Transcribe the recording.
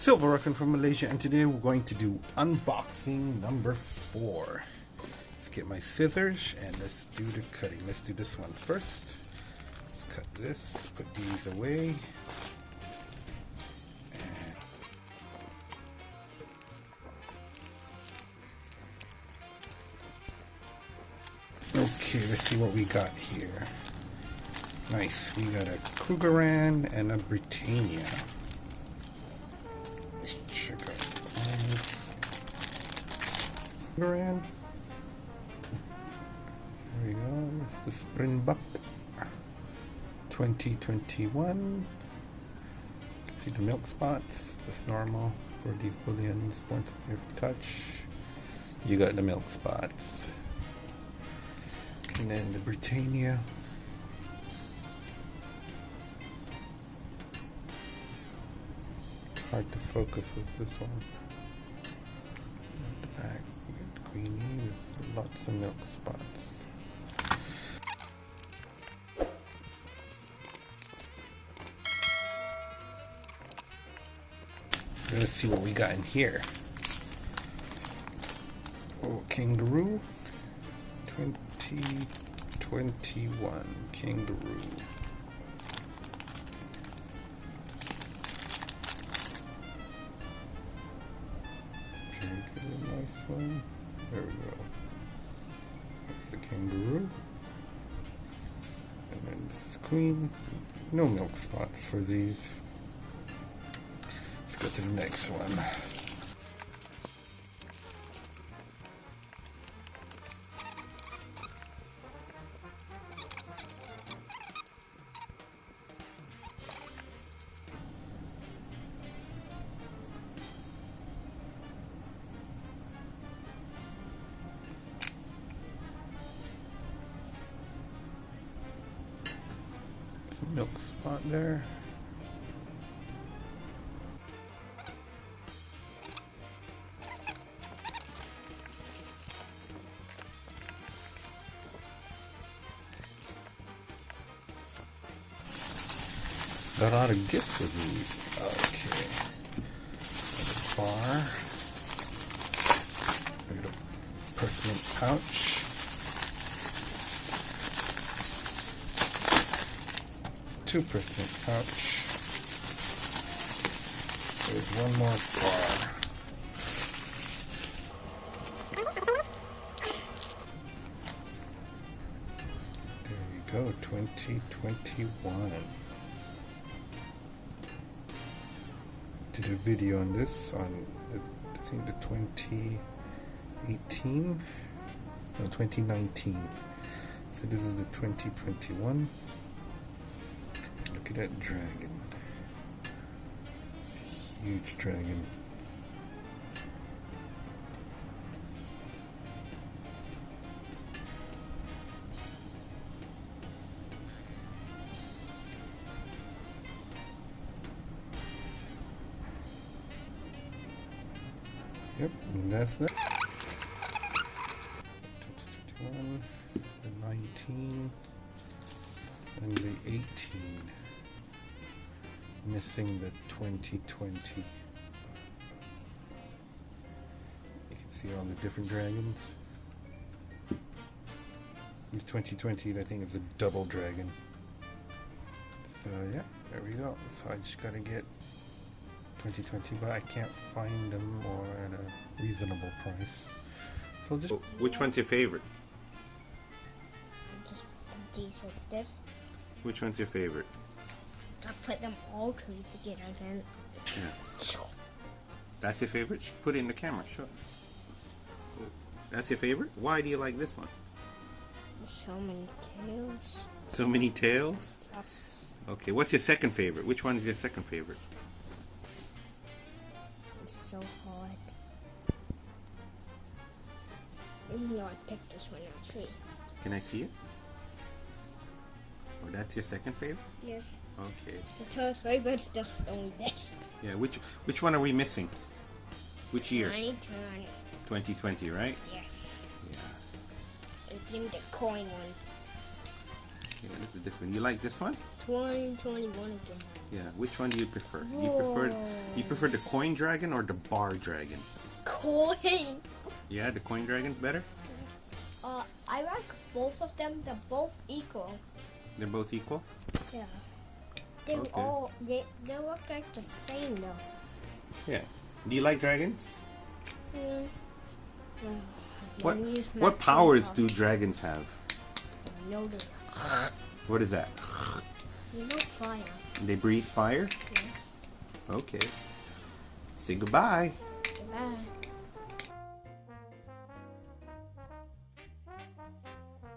Silver Ruffin from Malaysia, and today we're going to do unboxing number 4. Let's get my scissors and let's do the cutting. Let's do this one first. Let's cut this, put these away. Okay, let's see what we got here. Nice, we got a Krugerrand and a Britannia. Let's check out the coins. Krugerrand. There we go, it's the Springbok 2021. See the milk spots, that's normal for these bullions. Once you touch, you got the milk spots. And then the Britannia. Hard to focus with this one. At the back, you get the greenie with lots of milk spots. Let's see what we got in here. Oh, Kangaroo 2021 Kangaroo. Nice one. There we go. That's the Kangaroo. And then this Queen. No milk spots for these. Let's go to the next one. Milk spot there. Got a lot of gifts with these. Okay. Bar. I got a pertinent pouch. Percent pouch. There's one more bar. There you go, 2021. Did a video on this on I think the 2018, no 2019. So this is the 2021. Look at that dragon. It's a huge dragon. Yep, and that's that. 2021, the 19, and the 18. Missing the 2020. You can see all the different dragons. The 2020, I think, is a double dragon. So yeah, there we go. So I just gotta get 2020, but I can't find them or at a reasonable price. So just. Which one's your favorite? Just these with this. Which one's your favorite? I put them all together again. Yeah. That's your favorite? Put it in the camera, sure. That's your favorite? Why do you like this one? So many tails. So many tails? Yes. Okay, what's your second favorite? Which one is your second favorite? It's so hard. Even though I picked this one actually. Can I see it? Oh, that's your second favorite? Yes. Okay. The third favorite's just only this. Yeah, which one are we missing? Which year? 2020. 2020, right? Yes. Yeah. I think the coin one. Yeah, this is different. You like this one? 2021 again. Yeah, which one do you prefer? Do you prefer the coin dragon or the bar dragon? Coin. Yeah, the coin dragon's better? I like both of them. They're both equal. They're both equal? Yeah. They Okay. all they look like the same though. Yeah. Do you like dragons? Mm. What Let me use my what powers power. do dragons have? No, they What is that? no fire. They breathe fire? Yes. Okay. Say goodbye. Goodbye.